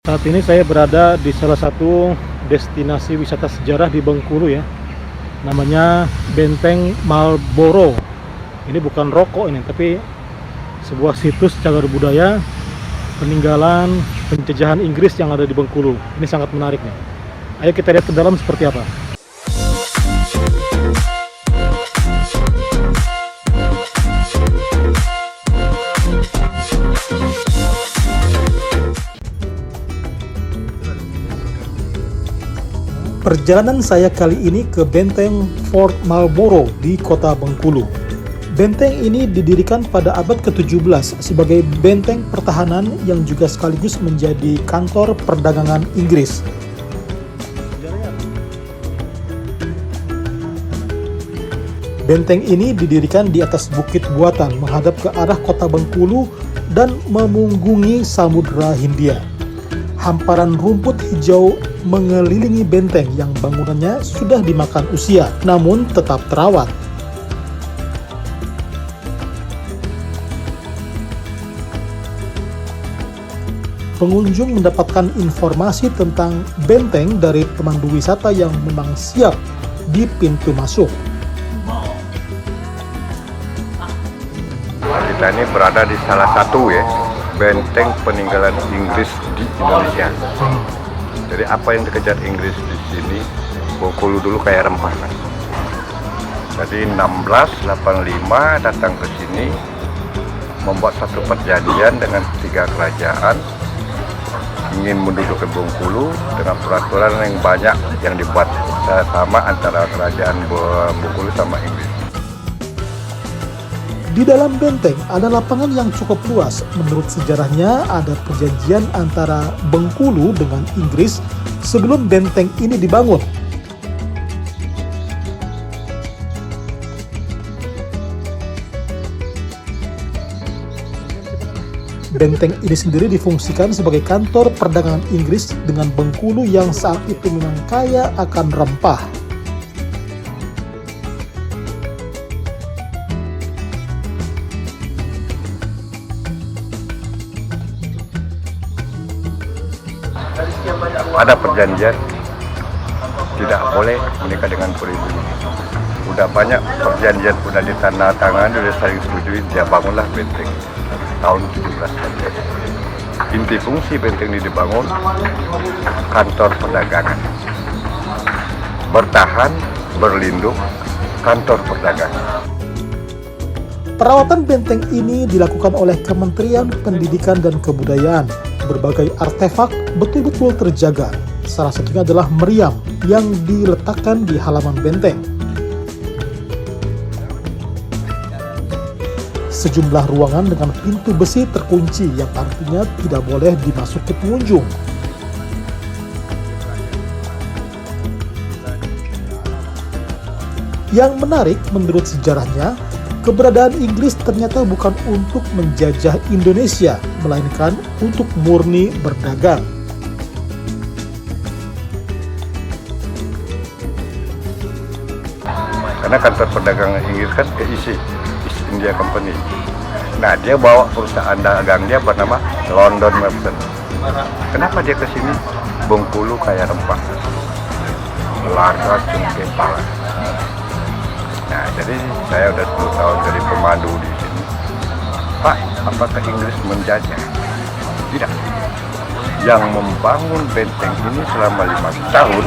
Saat ini saya berada di salah satu destinasi wisata sejarah di Bengkulu ya. Namanya Benteng Marlborough. Ini bukan rokok ini, tapi sebuah situs cagar budaya peninggalan penjajahan Inggris yang ada di Bengkulu. Ini sangat menarik nih. Ayo kita lihat ke dalam seperti apa. Perjalanan saya kali ini ke Benteng Fort Marlborough di kota Bengkulu. Benteng ini didirikan pada abad ke-17 sebagai benteng pertahanan yang juga sekaligus menjadi kantor perdagangan Inggris. Benteng ini didirikan di atas bukit buatan menghadap ke arah kota Bengkulu dan memunggungi Samudra Hindia. Hamparan rumput hijau mengelilingi benteng yang bangunannya sudah dimakan usia, namun tetap terawat. Pengunjung mendapatkan informasi tentang benteng dari pemandu wisata yang memang siap di pintu masuk. Kita ini berada di salah satu benteng peninggalan Inggris di Indonesia. Jadi apa yang dikejar Inggris di sini, Bengkulu dulu kayak rempah kan. Jadi 1685 datang ke sini membuat satu perjanjian dengan 3 kerajaan ingin menduduki Bengkulu dengan peraturan yang banyak yang dibuat sama antara kerajaan Bengkulu sama Inggris. Di dalam benteng ada lapangan yang cukup luas. Menurut sejarahnya ada perjanjian antara Bengkulu dengan Inggris sebelum benteng ini dibangun. Benteng ini sendiri difungsikan sebagai kantor perdagangan Inggris dengan Bengkulu yang saat itu memang kaya akan rempah. Ada perjanjian tidak boleh menikah dengan pribumi. Udah banyak perjanjian udah ditandatangani, udah saling setujui, dia bangunlah benteng tahun 17. Inti fungsi benteng ini dibangun kantor perdagangan, bertahan, berlindung, kantor perdagangan. Perawatan benteng ini dilakukan oleh Kementerian Pendidikan dan Kebudayaan. Berbagai artefak betul-betul terjaga. Salah satunya adalah meriam yang diletakkan di halaman benteng. Sejumlah ruangan dengan pintu besi terkunci yang artinya tidak boleh dimasuki pengunjung. Yang menarik menurut sejarahnya, keberadaan Inggris ternyata bukan untuk menjajah Indonesia, melainkan untuk murni berdagang. Karena kantor perdagangan Inggris kan ke East India Company. Nah, dia bawa perusahaan dagang dia bernama London Merchant. Kenapa dia ke sini? Bengkulu kaya rempah, larga cungkeh pala. Nah, jadi saya udah 10 tahun jadi pemandu di sini. Pak, apakah Inggris menjajah? Tidak. Yang membangun benteng ini selama 5 tahun,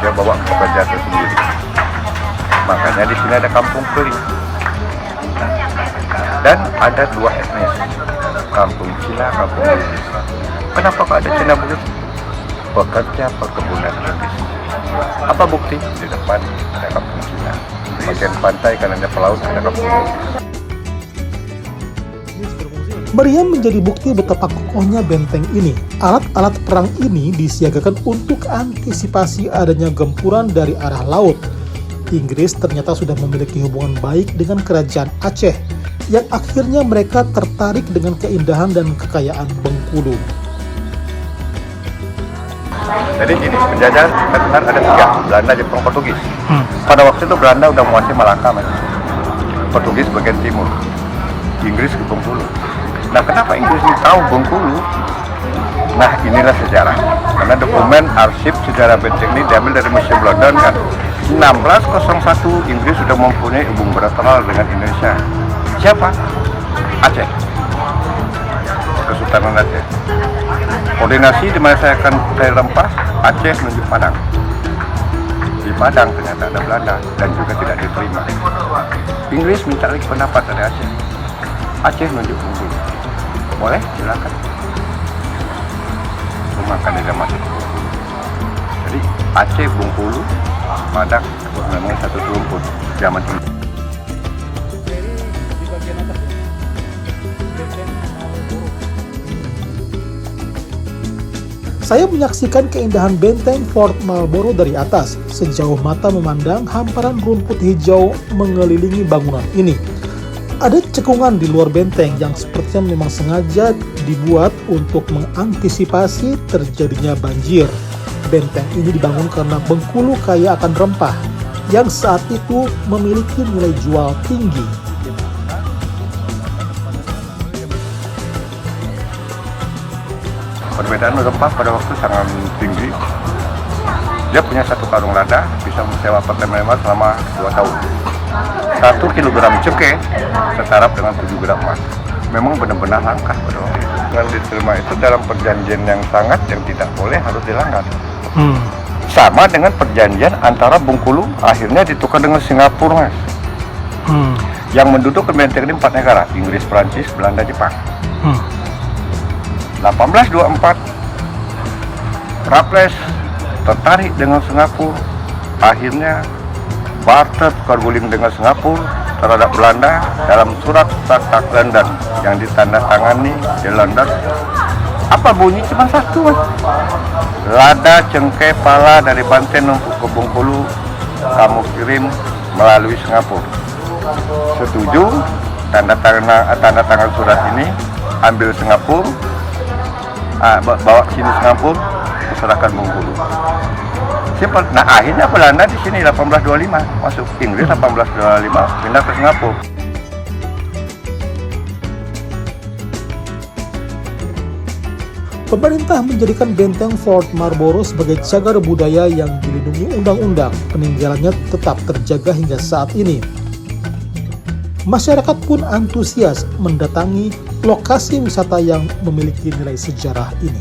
dia bawa pekerja tersendiri. Makanya di sini ada kampung keling. Dan ada 2 etnis, kampung Cina, kampung Bugis. Kenapa kok ada Cina Bugis? Pekerja perkebunan Inggris. Apa bukti? Di depan ada kampung Cina. Bagian pantai kanannya pelaut ada kampung Bugis. Meriam menjadi bukti betapa kokohnya benteng ini. Alat-alat perang ini disiagakan untuk antisipasi adanya gempuran dari arah laut. Inggris ternyata sudah memiliki hubungan baik dengan kerajaan Aceh, yang akhirnya mereka tertarik dengan keindahan dan kekayaan Bengkulu. Jadi gini, penjajahan kan ada 3, Belanda, Jepang, Portugis. Pada waktu itu Belanda udah menguasai Malaka, Portugis bagian timur, Inggris ke Bengkulu. Nah, kenapa Inggris ini tahu Bengkulu? Nah inilah sejarah, karena dokumen arsip sejarah benteng ini diambil dari Museum London kan. 1601 Inggris sudah mempunyai hubungan bilateral dengan Indonesia. Siapa? Aceh, Kesultanan Aceh. Koordinasi di mana saya akan rempah, Aceh menunjuk Padang. Di Padang ternyata ada Belanda dan juga tidak diterima. Inggris minta lagi pendapat dari Aceh. Aceh menunjuk Bengkulu. Boleh, silakan. Maka tidak masuk. Jadi Aceh, Bengkulu, Padang memang satu rumpun zaman ini. Di bagian atas benteng Marlborough. Saya menyaksikan keindahan benteng Fort Marlborough dari atas. Sejauh mata memandang, hamparan rumput hijau mengelilingi bangunan ini. Ada cekungan di luar benteng yang sepertinya memang sengaja dibuat untuk mengantisipasi terjadinya banjir. Benteng ini dibangun karena Bengkulu kaya akan rempah yang saat itu memiliki nilai jual tinggi. Perbedaan rempah pada waktu sangat tinggi. Dia punya satu karung lada, bisa menyewa apartemen mewah selama 2 tahun. 1 kilogram cengkeh setara dengan 7 gram emas. Memang benar-benar langka pada waktu itu. Dengan diterima itu dalam perjanjian yang sangat yang tidak boleh harus dilanggar. Sama dengan perjanjian antara Bengkulu akhirnya ditukar dengan Singapura, Mas. Yang menduduki benteng ini 4 negara, Inggris, Prancis, Belanda, Jepang. 1824 Raffles tertarik dengan Singapura, akhirnya barter tukar guling dengan Singapura terhadap Belanda dalam surat Traktat London yang ditandatangani di London. Apa bunyi? Cuma satu, Mas. Lada cengkeh pala dari Banten untuk ke Bengkulu kamu kirim melalui Singapura. Setuju, tanda tangan surat ini, ambil Singapura, bawa ke sini Singapura, serahkan Bengkulu. Simpel. Nah akhirnya Belanda di sini 1825 masuk, Inggris 1825 pindah ke Singapura. Pemerintah menjadikan benteng Fort Marlborough sebagai cagar budaya yang dilindungi undang-undang. Peninggalannya tetap terjaga hingga saat ini. Masyarakat pun antusias mendatangi lokasi wisata yang memiliki nilai sejarah ini.